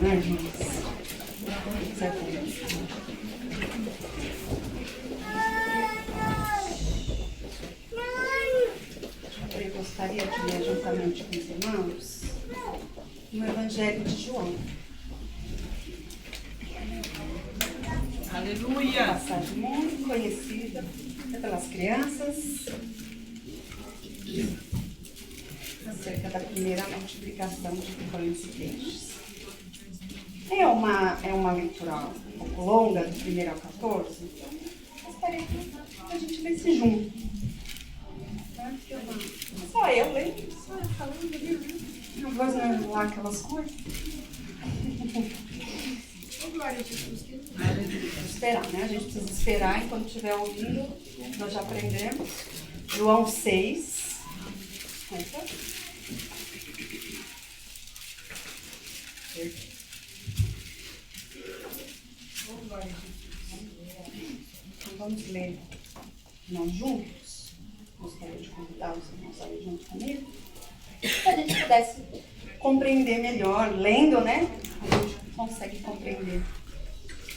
né, irmãos? Certo? Eu gostaria de ler juntamente com os irmãos no Evangelho de João. Aleluia! Uma passagem muito conhecida pelas crianças acerca da primeira multiplicação de pães e peixes. É uma leitura um pouco longa, do 1 ao 14, então gostaria que a gente lesse junto. Só eu lendo, só eu falando, não vou lá aquelas coisas. Esperar, né? A gente precisa esperar e quando estiver ouvindo, nós já aprendemos. João 6. Desculpa. Então vamos ler nós juntos. Gostaria de convidar os irmãos a ler junto comigo. Se a gente pudesse compreender melhor, lendo, né? A gente consegue compreender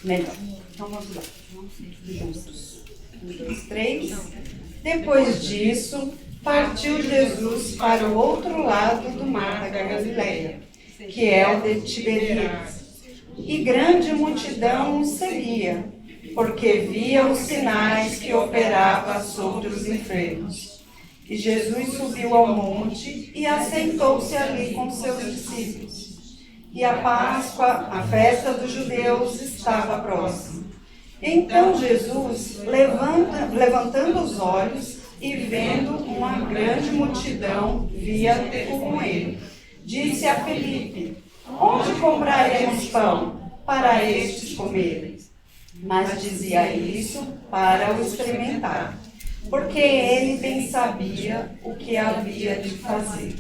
melhor. Então vamos lá. Juntos. 1, 2, 3. Depois disso, partiu Jesus para o outro lado do mar da Galileia, que é o de Tiberíades. E grande multidão o seguia, porque via os sinais que operava sobre os enfermos. E Jesus subiu ao monte e assentou-se ali com seus discípulos. E a Páscoa, a festa dos judeus, estava próxima. Então Jesus, levantando os olhos e vendo uma grande multidão, via com ele, disse a Felipe: onde compraremos pão para estes comerem? Mas dizia isso para o experimentar, porque ele bem sabia o que havia de fazer.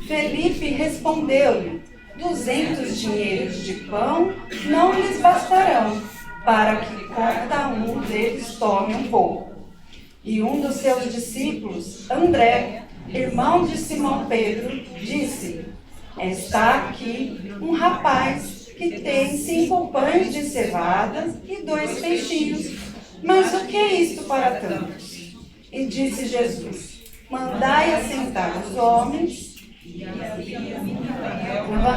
Felipe respondeu-lhe: 200 dinheiros de pão não lhes bastarão, para que cada um deles tome um pouco. E um dos seus discípulos, André, irmão de Simão Pedro, disse: está aqui um rapaz que tem 5 pães de cevada e 2 peixinhos. Mas o que é isto para tantos? E disse Jesus: mandai assentar os homens. Estava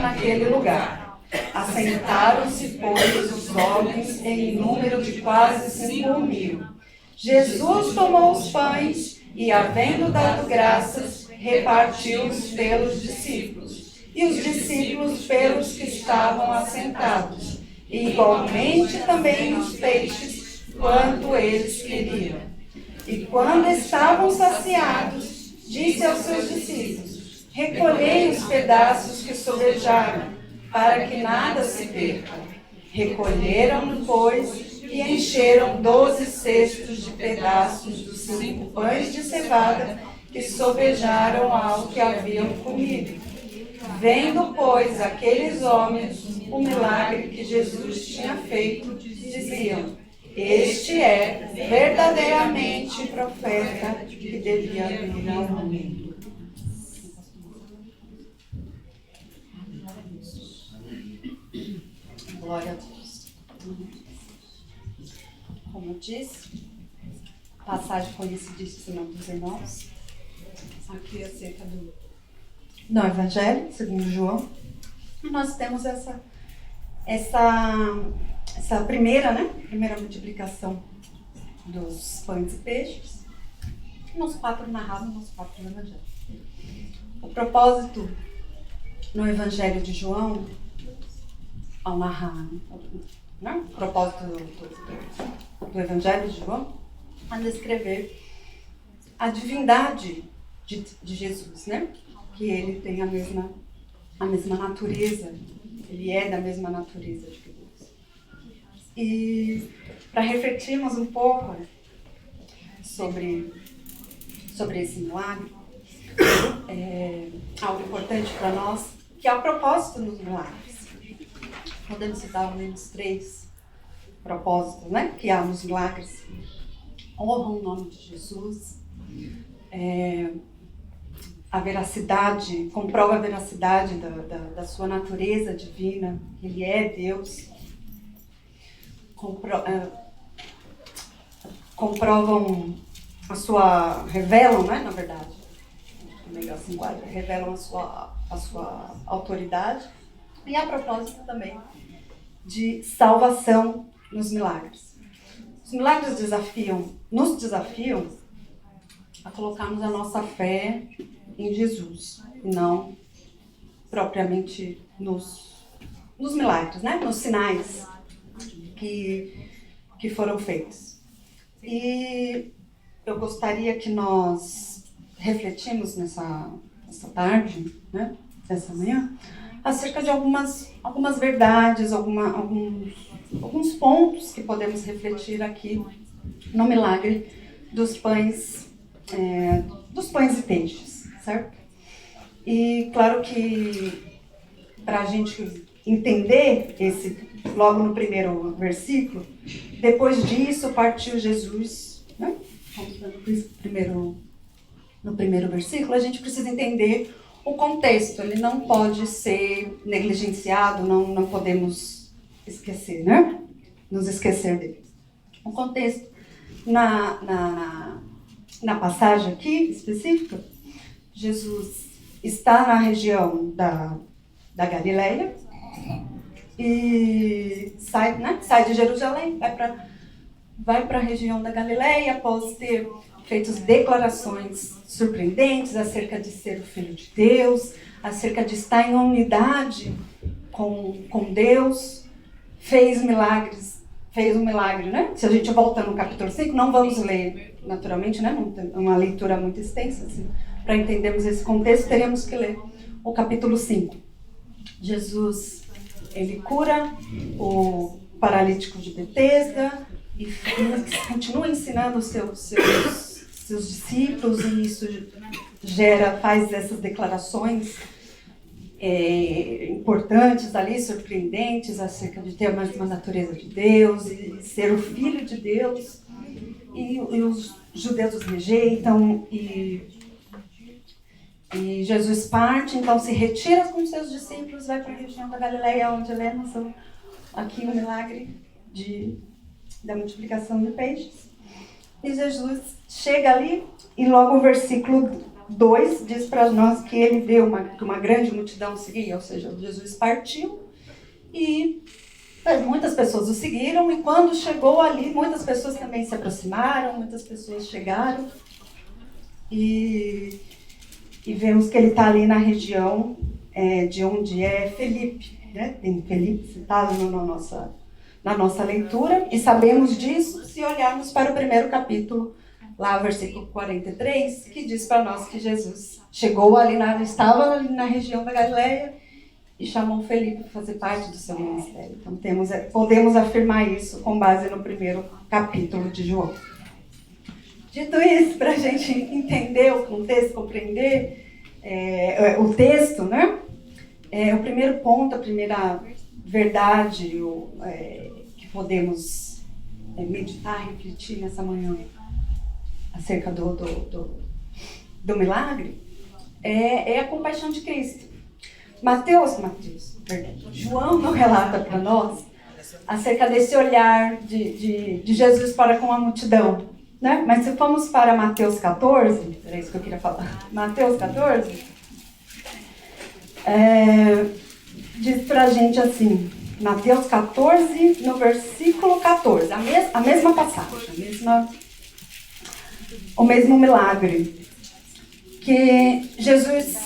naquele lugar. Assentaram-se, pois, os homens em número de quase 5.000. Jesus tomou os pães e, havendo dado graças, repartiu-os pelos discípulos, e os discípulos pelos que estavam assentados, e igualmente também os peixes, quanto eles queriam. E quando estavam saciados, disse aos seus discípulos: recolhei os pedaços que sobejaram, para que nada se perca. Recolheram, pois, e encheram 12 cestos de pedaços dos 5 pães de cevada que sobejaram ao que haviam comido. Vendo, pois, aqueles homens o milagre que Jesus tinha feito, diziam: este é verdadeiramente profeta que devia vir ao mundo. Glória a Deus. Como eu disse, passagem conhecidíssima dos irmãos, aqui acerca do Evangelho, segundo João. E nós temos essa primeira multiplicação dos pães e peixes, nos 4 narrados, nos 4 do Evangelho. O propósito no Evangelho de João, ao narrar, o propósito do Evangelho de João, é descrever a divindade de Jesus, né? Que ele tem a mesma natureza, ele é da mesma natureza de Deus. E para refletirmos um pouco sobre esse milagre, algo importante para nós, que é o propósito dos milagres. Podemos citar ao menos 3 propósitos, né, que há nos milagres. Honram o nome de Jesus, a veracidade, comprova a veracidade da sua natureza divina. Ele é Deus. Comprovam revelam, né, na verdade, melhor assim, revelam a sua autoridade. E a propósito também de salvação nos milagres. Os milagres nos desafiam a colocarmos a nossa fé em Jesus, e não propriamente nos milagres, né? Nos sinais que foram feitos. E eu gostaria que nós refletimos nessa tarde, né? Dessa manhã, acerca de algumas verdades, alguns pontos que podemos refletir aqui no milagre dos pães e peixes, certo? E claro que para a gente entender logo no primeiro versículo, depois disso partiu Jesus, né? No primeiro versículo, a gente precisa entender o contexto. Ele não pode ser negligenciado, não podemos esquecer, né? Nos esquecer dele. O contexto na passagem aqui específica, Jesus está na região da Galileia e sai de Jerusalém, vai para a região da Galileia após ter feito declarações surpreendentes acerca de ser o Filho de Deus, acerca de estar em unidade com Deus, fez um milagre, né? Se a gente volta no capítulo 5, não vamos ler naturalmente, né? Uma leitura muito extensa, assim, para entendermos esse contexto, teremos que ler o capítulo 5. Jesus, ele cura o paralítico de Betesda e continua ensinando os seus discípulos, e isso faz essas declarações importantes ali, surpreendentes, acerca de ter a mesma natureza de Deus e ser o Filho de Deus. E os judeus os rejeitam e Jesus parte, então se retira com seus discípulos, vai para a região da Galileia, onde lemos aqui o milagre da multiplicação de peixes. E Jesus chega ali e logo o versículo 2 diz para nós que ele vê que uma grande multidão seguia, ou seja, Jesus partiu e muitas pessoas o seguiram, e quando chegou ali, muitas pessoas também se aproximaram, muitas pessoas chegaram e vemos que ele está ali na região de onde é Felipe, né? Tem Felipe citado na nossa leitura, e sabemos disso se olharmos para o primeiro capítulo, lá o versículo 43, que diz para nós que Jesus estava ali na região da Galileia e chamou Felipe para fazer parte do seu ministério. Então podemos afirmar isso com base no primeiro capítulo de João. Dito isso, para a gente entender o contexto, compreender o texto, né? O primeiro ponto, a primeira verdade que podemos meditar, refletir nessa manhã acerca do milagre é a compaixão de Cristo. João não relata para nós acerca desse olhar de Jesus para com a multidão, né? Mas se formos para Mateus 14, era isso que eu queria falar, Mateus 14, diz para a gente assim, Mateus 14, no versículo 14, a mesma passagem, o mesmo milagre, que Jesus,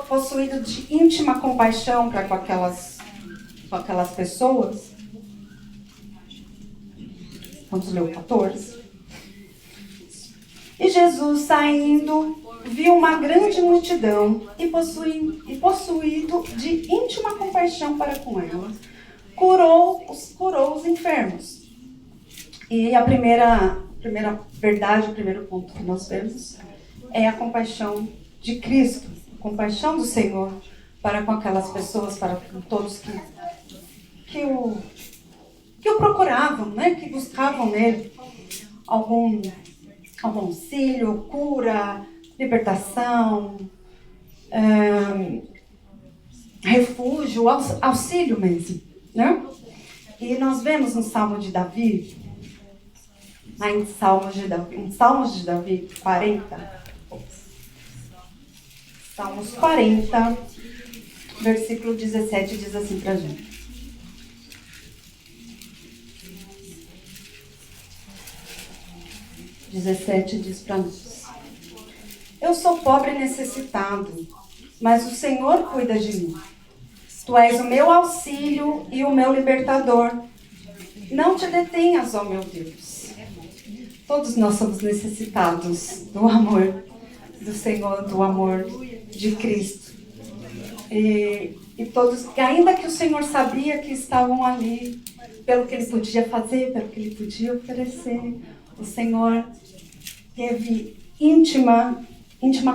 possuído de íntima compaixão para com aquelas pessoas. Vamos ler o 14. E Jesus, saindo, viu uma grande multidão e possuído de íntima compaixão para com ela, curou os enfermos. E a primeira verdade, o primeiro ponto que nós vemos é a compaixão de Cristo, a compaixão do Senhor para com aquelas pessoas, para com todos que o procuravam, né? Que buscavam nele algum auxílio, cura, libertação, refúgio, auxílio mesmo, né? E nós vemos no Salmo de Davi, em Salmos de Davi 40, Salmos 40, versículo 17 diz assim pra gente. Diz para nós: eu sou pobre e necessitado, mas o Senhor cuida de mim. Tu és o meu auxílio e o meu libertador. Não te detenhas, ó meu Deus. Todos nós somos necessitados do amor do Senhor, do amor de Cristo. E todos, ainda que o Senhor sabia que estavam ali, pelo que Ele podia fazer, pelo que Ele podia oferecer, o Senhor teve íntima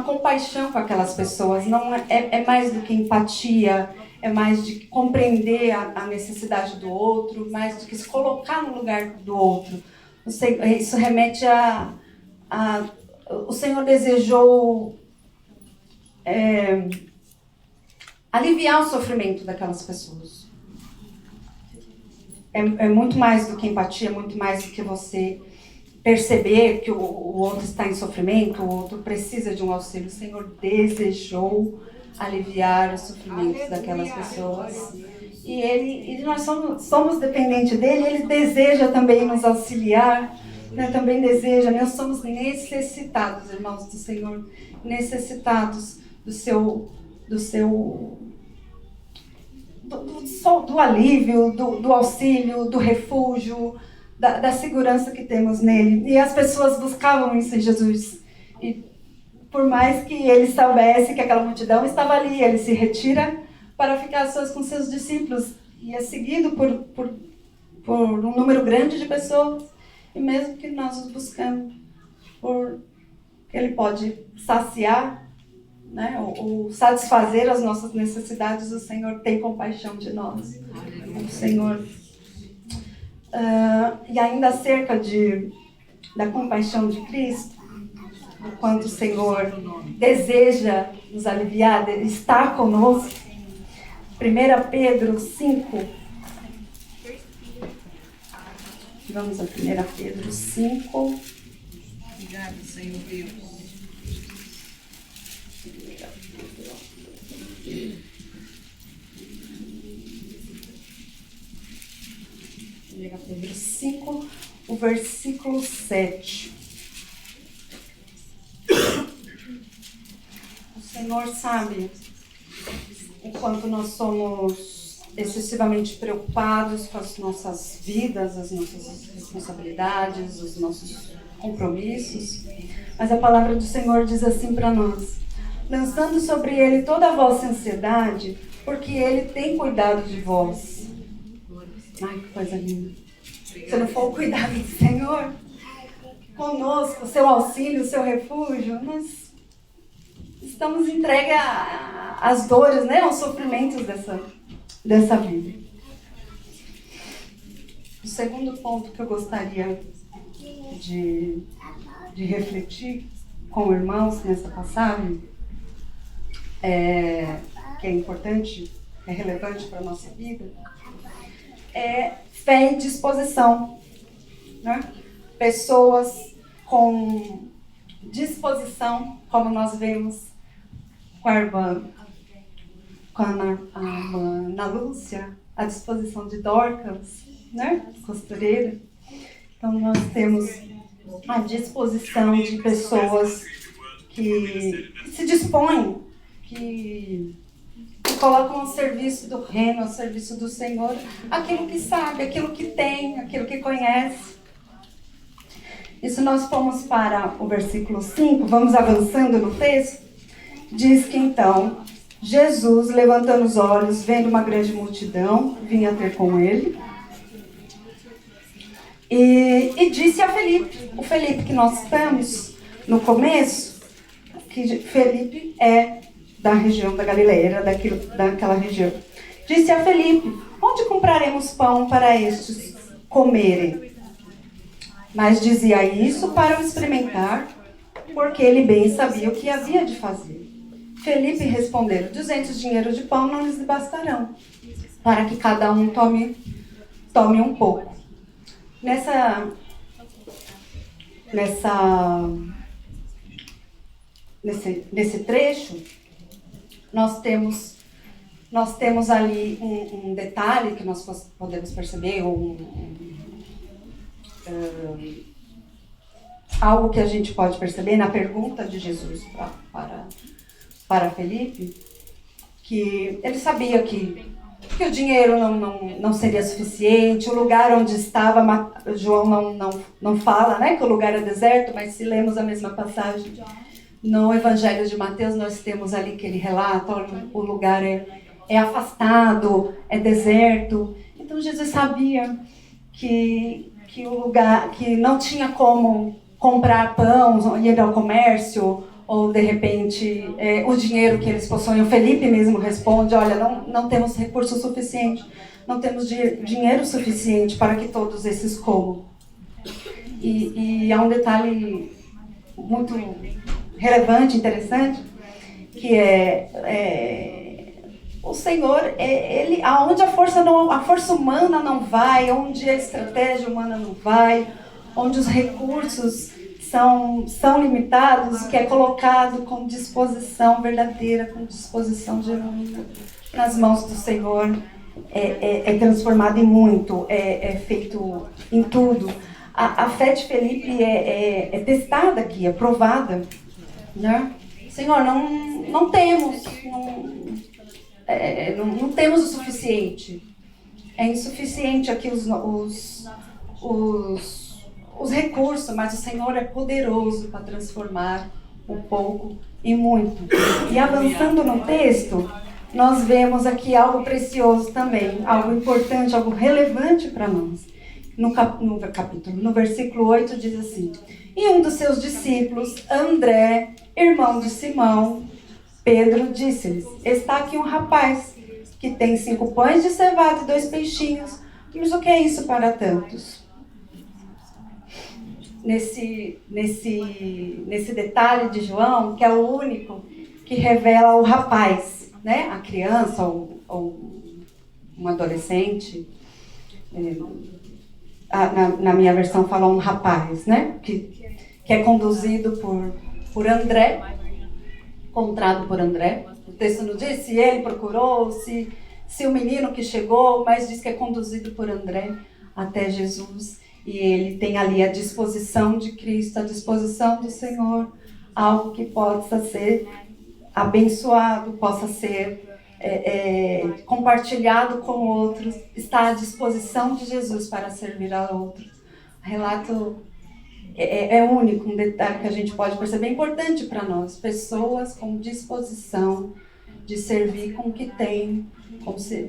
compaixão com aquelas pessoas. Não é mais do que empatia, é mais de compreender a necessidade do outro, mais do que se colocar no lugar do outro. Isso remete o Senhor desejou aliviar o sofrimento daquelas pessoas. É muito mais do que empatia, muito mais do que você perceber que o outro está em sofrimento, o outro precisa de um auxílio. O Senhor desejou aliviar os sofrimentos daquelas pessoas. E nós somos dependentes dele, ele deseja também nos auxiliar, né? Também deseja. Nós somos necessitados, irmãos do Senhor, necessitados do alívio, do auxílio, do refúgio, da segurança que temos nele. E as pessoas buscavam isso em Jesus. E por mais que ele soubesse que aquela multidão estava ali, ele se retira para ficar sós com seus discípulos. E é seguido por um número grande de pessoas. E mesmo que nós os buscamos, ele pode saciar, né, ou satisfazer as nossas necessidades, o Senhor tem compaixão de nós. O Senhor... e ainda acerca da compaixão de Cristo, o quanto o Senhor deseja nos aliviar, estar conosco. 1 Pedro 5. Vamos a 1 Pedro 5. Obrigada, Senhor Deus. 1 Pedro 5, o versículo 7. O Senhor sabe o quanto nós somos excessivamente preocupados com as nossas vidas, as nossas responsabilidades, os nossos compromissos. Mas a palavra do Senhor diz assim para nós: lançando sobre Ele toda a vossa ansiedade, porque Ele tem cuidado de vós. Ai, que coisa linda. Se não for o cuidado do Senhor conosco, o seu auxílio, o seu refúgio, nós estamos entregues às dores, né, aos sofrimentos dessa vida. O segundo ponto que eu gostaria de refletir com irmãos nessa passagem, que é importante, é relevante para a nossa vida, é fé e disposição, né? Pessoas com disposição, como nós vemos com a irmã Ana Lúcia, a disposição de Dorcas, né? Costureira. Então nós temos a disposição de pessoas que se dispõem, que colocam ao serviço do reino, ao serviço do Senhor, aquilo que sabe, aquilo que tem, aquilo que conhece. E se nós formos para o versículo 5, vamos avançando no texto, diz que então, Jesus, levantando os olhos, vendo uma grande multidão, vinha ter com ele, e disse a Felipe, o Felipe que nós estamos no começo, que Felipe é da região da Galileia, daquela região. Disse a Felipe: onde compraremos pão para estes comerem? Mas dizia isso para o experimentar, porque ele bem sabia o que havia de fazer. Felipe respondeu: 200 dinheiros de pão não lhes bastarão, para que cada um tome um pouco. Nesse trecho, nós temos ali um detalhe que nós podemos perceber, algo que a gente pode perceber na pergunta de Jesus para Felipe, que ele sabia que o dinheiro não seria suficiente, o lugar onde estava, João não fala, né, que o lugar é deserto, mas se lemos a mesma passagem no Evangelho de Mateus, nós temos ali que ele relata: olha, o lugar é afastado, é deserto. Então Jesus sabia que o lugar, que não tinha como comprar pão, ir ao comércio, ou de repente o dinheiro que eles possuem. O Felipe mesmo responde: olha, não temos recurso suficiente, não temos dinheiro suficiente para que todos esses comam. E há um detalhe muito relevante, interessante, que o Senhor, ele, aonde a força humana não vai, onde a estratégia humana não vai, onde os recursos são limitados, o que é colocado com disposição verdadeira, com disposição genuína nas mãos do Senhor, é transformado em muito, é feito em tudo. A fé de Felipe é testada aqui, é provada, né? Senhor, não temos, não temos o suficiente. É insuficiente aqui os recursos, mas o Senhor é poderoso para transformar o pouco em muito. E avançando no texto, nós vemos aqui algo precioso também, algo importante, algo relevante para nós. No versículo 8 diz assim: e um dos seus discípulos, André, irmão de Simão, Pedro, disse-lhes: está aqui um rapaz que tem 5 pães de cevada e 2 peixinhos, mas o que é isso para tantos? Nesse detalhe de João, que é o único que revela o rapaz, né? A criança ou um adolescente. Na minha versão fala um rapaz, né? Que é conduzido por André, encontrado por André. O texto não diz se ele procurou, se o menino que chegou, mas diz que é conduzido por André até Jesus. E ele tem ali a disposição de Cristo, a disposição do Senhor, algo que possa ser abençoado, possa ser compartilhado com outros, está à disposição de Jesus para servir a outros. O relato é único, um detalhe que a gente pode perceber, importante para nós, pessoas com disposição de servir com o que tem,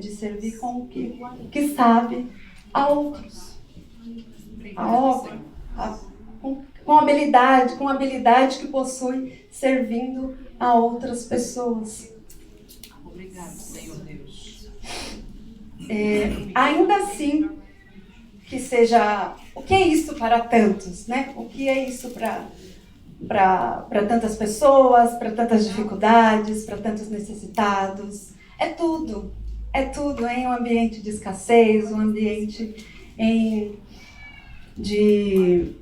de servir com o que sabe a outros. A obra, com habilidade que possui, servindo a outras pessoas. Obrigado, Senhor Deus. Ainda assim, que seja... O que é isso para tantos, né? O que é isso para tantas pessoas, para tantas dificuldades, para tantos necessitados? É tudo em um ambiente de escassez, um ambiente de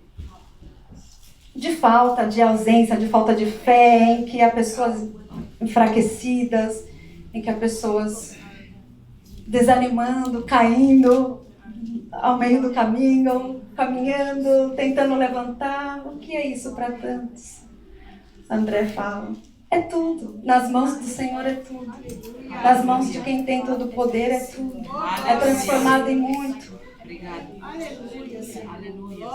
falta, de ausência, de falta de fé, em que há pessoas enfraquecidas, em que há pessoas desanimando, caindo ao meio do caminho, caminhando, tentando levantar. O que é isso para tantos? André fala: é tudo. Nas mãos do Senhor é tudo. Nas mãos de quem tem todo o poder é tudo. É transformado em muito. Obrigado. Aleluia.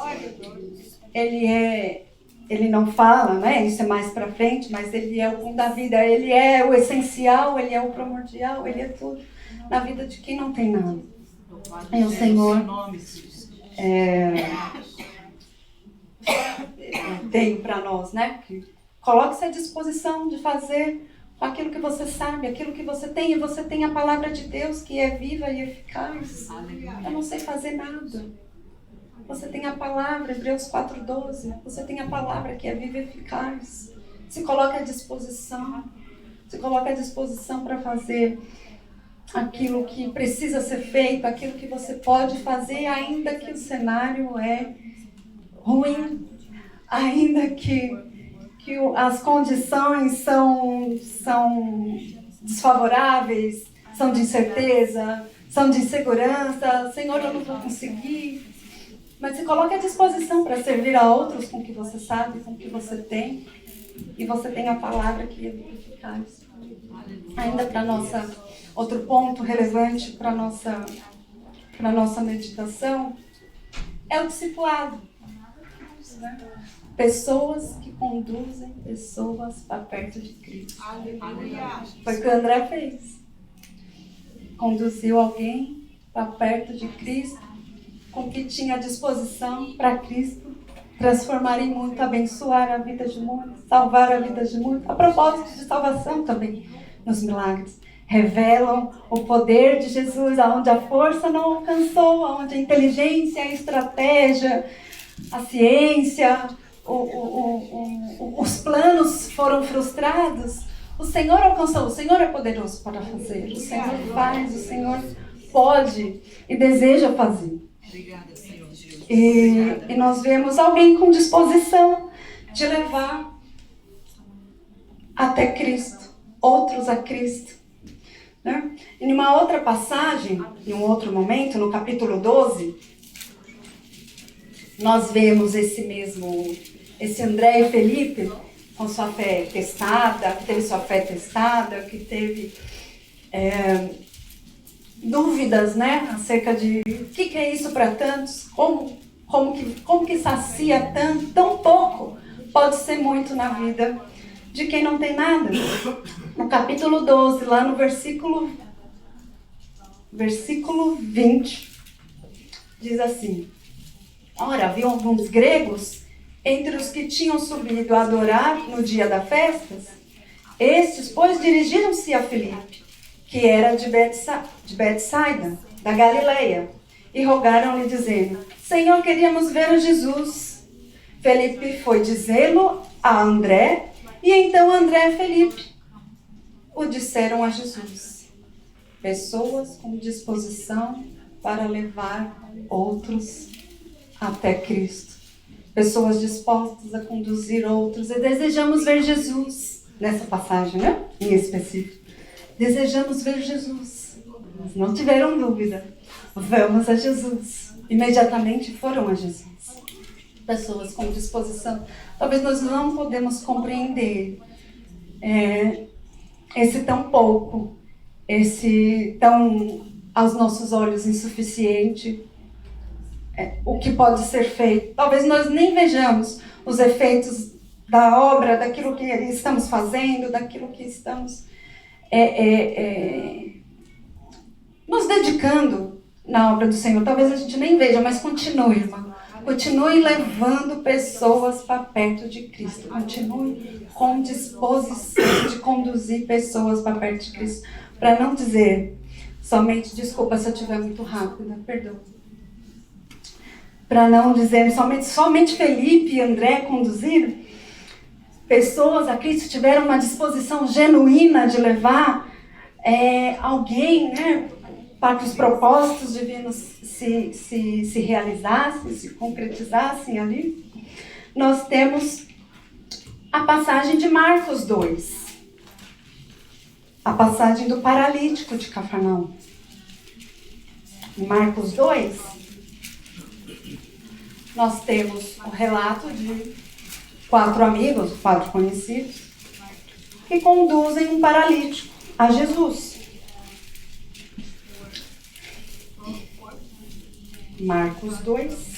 Ele não fala, né? Isso é mais para frente, mas ele é o pão da vida, ele é o essencial, ele é o primordial, ele é tudo na vida de quem não tem nada. E o Senhor tem para nós, né? Coloque-se à disposição de fazer aquilo que você sabe, aquilo que você tem, e você tem a palavra de Deus que é viva e eficaz. Eu não sei fazer nada. Você tem a palavra, Hebreus 4:12. Você tem a palavra que é viva e eficaz. Se coloque à disposição. Se coloca à disposição para fazer aquilo que precisa ser feito, aquilo que você pode fazer, ainda que o cenário é ruim, ainda que as condições são desfavoráveis, são de incerteza, são de insegurança. Senhor, eu não vou conseguir. Mas se coloque à disposição para servir a outros com o que você sabe, com o que você tem. E você tem a palavra que é eficaz. Ainda para nossa outro ponto relevante para nossa meditação é o discipulado, né? Pessoas que conduzem pessoas para perto de Cristo. Foi o que o André fez. Conduziu alguém para perto de Cristo, com o que tinha à disposição para Cristo transformar em muito, abençoar a vida de muitos, salvar a vida de muitos. A propósito de salvação também, nos milagres. Revelam o poder de Jesus, aonde a força não alcançou, aonde a inteligência, a estratégia, a ciência, os planos foram frustrados. O Senhor alcançou, o Senhor é poderoso para fazer, o Senhor faz, o Senhor pode e deseja fazer. Obrigada, Senhor Deus. E nós vemos alguém com disposição de levar até Cristo, outros a Cristo. Né? E numa outra passagem, em um outro momento, no capítulo 12, nós vemos esse André e Felipe com sua fé testada, que teve sua fé testada, que teve dúvidas, né, acerca de o que é isso para tantos, como que sacia tão pouco, pode ser muito na vida de quem não tem nada. No capítulo 12, lá no versículo 20, diz assim: ora, havia alguns gregos entre os que tinham subido a adorar no dia das festas. Estes, pois, dirigiram-se a Filipe, que era de Betsaida, da Galileia, e rogaram-lhe, dizendo: Senhor, queríamos ver o Jesus. Felipe foi dizê-lo a André, e então André e Felipe o disseram a Jesus. Pessoas com disposição para levar outros até Cristo. Pessoas dispostas a conduzir outros. E desejamos ver Jesus nessa passagem, né? Em específico. Desejamos ver Jesus. Eles não tiveram dúvida. Vamos a Jesus. Imediatamente foram a Jesus. Pessoas com disposição. Talvez nós não podemos compreender esse tão pouco, esse tão, aos nossos olhos, insuficiente, o que pode ser feito. Talvez nós nem vejamos os efeitos da obra, daquilo que estamos fazendo, daquilo que estamos nos dedicando na obra do Senhor. Talvez a gente nem veja, mas continue, irmão. Continue levando pessoas para perto de Cristo. Continue com disposição de conduzir pessoas para perto de Cristo. Para não dizer somente, desculpa se eu estiver muito rápida, perdão. Para não dizer somente Felipe e André conduziram. Pessoas a Cristo tiveram uma disposição genuína de levar alguém, né, para que os propósitos divinos se realizassem, se concretizassem ali. Nós temos a passagem de Marcos 2. A passagem do paralítico de Cafarnaum. Em Marcos 2, nós temos o relato de 4 amigos, 4 conhecidos, que conduzem um paralítico a Jesus. Marcos 2.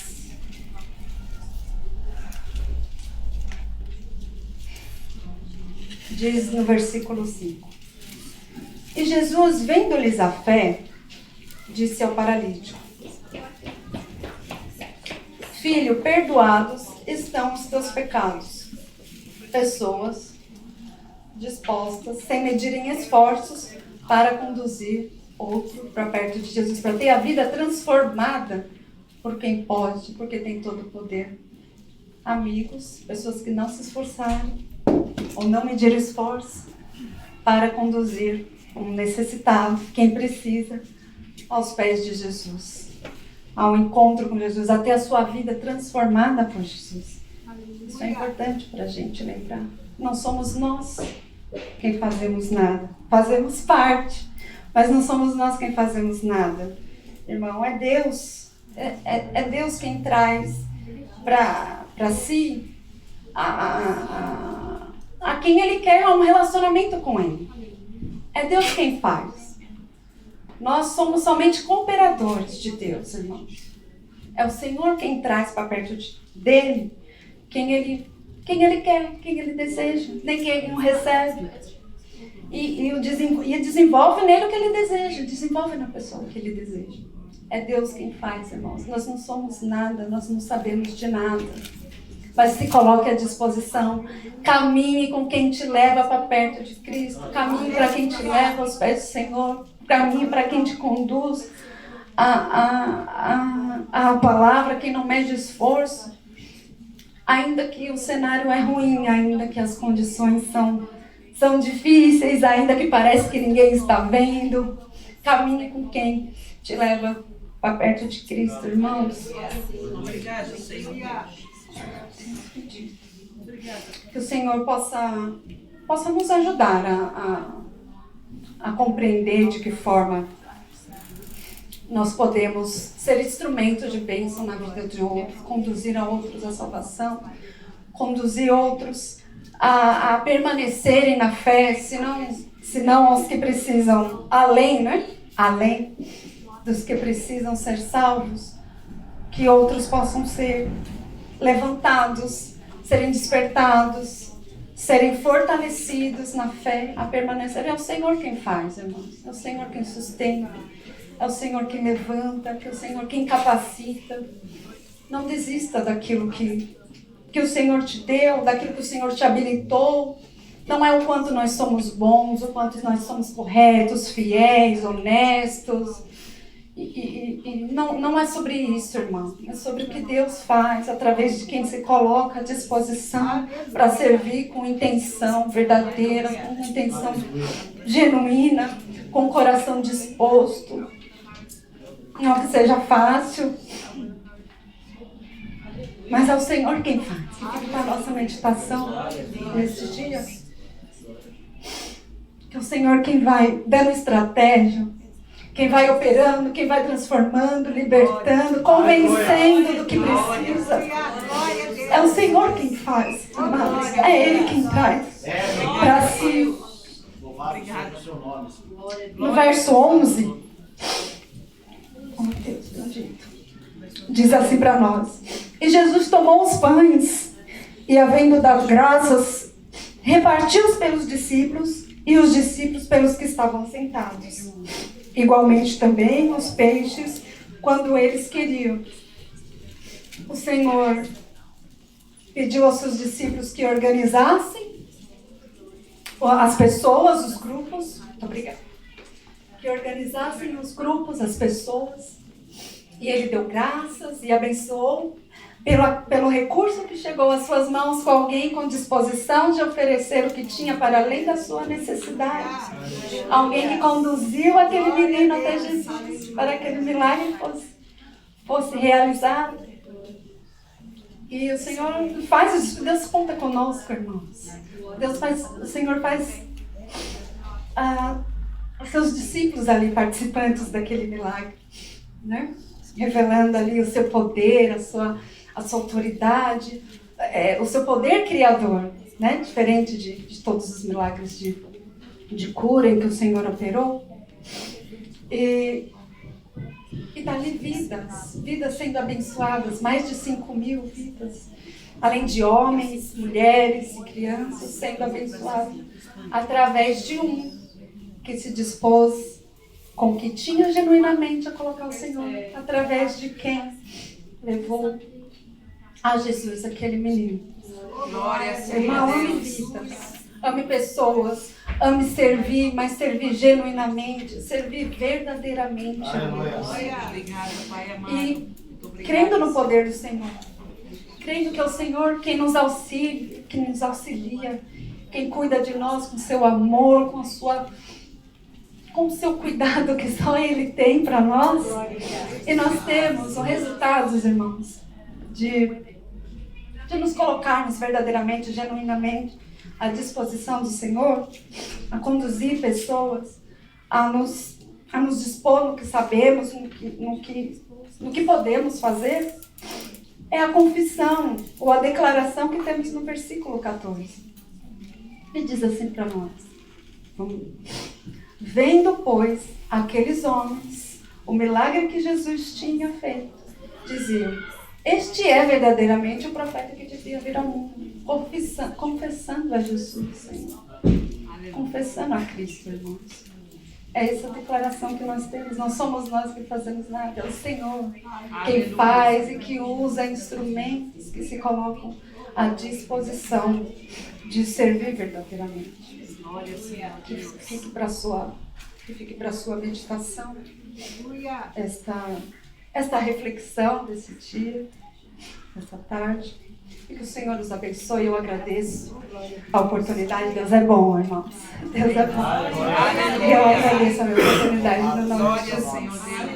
Diz no versículo 5. E Jesus, vendo-lhes a fé, disse ao paralítico: Filho, perdoados estão os teus pecados. Pessoas dispostas, sem medirem esforços, para conduzir outro para perto de Jesus, para ter a vida transformada por quem pode, porque tem todo o poder. Amigos, pessoas que não se esforçaram, ou não mediram esforço, para conduzir um necessitado, quem precisa, aos pés de Jesus, ao encontro com Jesus, até a sua vida transformada por Jesus. Isso é importante para a gente lembrar. Não somos nós quem fazemos nada. Fazemos parte, mas não somos nós quem fazemos nada. Irmão, é Deus. É Deus quem traz para si a quem Ele quer um relacionamento com Ele. É Deus quem faz. Nós somos somente cooperadores de Deus, irmãos. É o Senhor quem traz para perto dele quem ele quer, quem Ele deseja, nem quem Ele não recebe. E desenvolve nele o que Ele deseja, desenvolve na pessoa o que Ele deseja. É Deus quem faz, irmãos. Nós não somos nada, nós não sabemos de nada. Mas se coloque à disposição. Caminhe com quem te leva para perto de Cristo. Caminhe para quem te leva aos pés do Senhor. Caminhe para quem te conduz a palavra, quem não mede esforço. Ainda que o cenário é ruim, ainda que as condições são difíceis, ainda que parece que ninguém está vendo. Caminhe com quem te leva para perto de Cristo, irmãos. Obrigada, Senhor. Que o Senhor possa nos ajudar a compreender de que forma nós podemos ser instrumentos de bênção na vida de outros, conduzir a outros à salvação, conduzir outros a permanecerem na fé, senão os que precisam, além dos que precisam ser salvos, que outros possam ser levantados, serem despertados, serem fortalecidos na fé, a permanecer. É o Senhor quem faz, irmãos. É o Senhor quem sustenta. É o Senhor quem levanta. É o Senhor quem capacita. Não desista daquilo que o Senhor te deu, daquilo que o Senhor te habilitou. Não é o quanto nós somos bons, o quanto nós somos corretos, fiéis, honestos. E não é sobre isso, irmão. É sobre o que Deus faz através de quem se coloca à disposição para servir com intenção verdadeira, com intenção genuína, com o coração disposto. Não que seja fácil, mas é o Senhor quem faz. Que fica a nossa meditação nesses dias. Que é o Senhor quem vai dando estratégia, quem vai operando, quem vai transformando, libertando, convencendo do que precisa. É o Senhor quem faz, irmãos. É Ele quem traz para si. No verso 11, oh Deus bendito, diz assim para nós: E Jesus tomou os pães e, havendo dado graças, repartiu-os pelos discípulos e os discípulos pelos que estavam sentados. Igualmente também os peixes, quando eles queriam. O Senhor pediu aos seus discípulos que organizassem as pessoas, os grupos. Muito obrigada. Que organizassem os grupos, as pessoas. E Ele deu graças e abençoou pelo recurso que chegou às suas mãos, com alguém com disposição de oferecer o que tinha para além da sua necessidade. Alguém que conduziu aquele menino até Jesus para que aquele milagre fosse realizado. E o Senhor faz isso. Deus conta conosco, irmãos. O Senhor faz os seus discípulos ali participantes daquele milagre, né? Revelando ali o seu poder, a sua autoridade, o seu poder criador, né? Diferente de todos os milagres de cura em que o Senhor operou. E dali vidas sendo abençoadas, mais de 5.000 vidas, além de homens, mulheres e crianças sendo abençoados através de um que se dispôs com o que tinha genuinamente a colocar o Senhor, através de quem levou a Jesus aquele menino. Irmão, ame vidas, ame pessoas, ame servir, mas servir genuinamente, servir verdadeiramente. E crendo no poder do Senhor, crendo que é o Senhor quem nos auxilia, quem cuida de nós com seu amor, com o seu cuidado que só Ele tem para nós. E nós temos os resultados, irmãos, de nos colocarmos verdadeiramente, genuinamente à disposição do Senhor, a conduzir pessoas, a nos dispor no que sabemos, no que podemos fazer. É a confissão, ou a declaração que temos no versículo 14. E diz assim para nós. Vendo, pois, aqueles homens, o milagre que Jesus tinha feito, diziam: este é verdadeiramente o profeta que devia vir ao mundo. Confessando a Jesus, Senhor. Confessando a Cristo, irmãos. É essa declaração que nós temos. Não somos nós que fazemos nada, é o Senhor quem faz e que usa instrumentos que se colocam à disposição de servir verdadeiramente. Que fique para a sua meditação esta reflexão desse dia, dessa tarde. E que o Senhor nos abençoe. Eu agradeço a oportunidade. Deus é bom, irmãos. Deus é bom. Eu agradeço a minha oportunidade no nome de Jesus.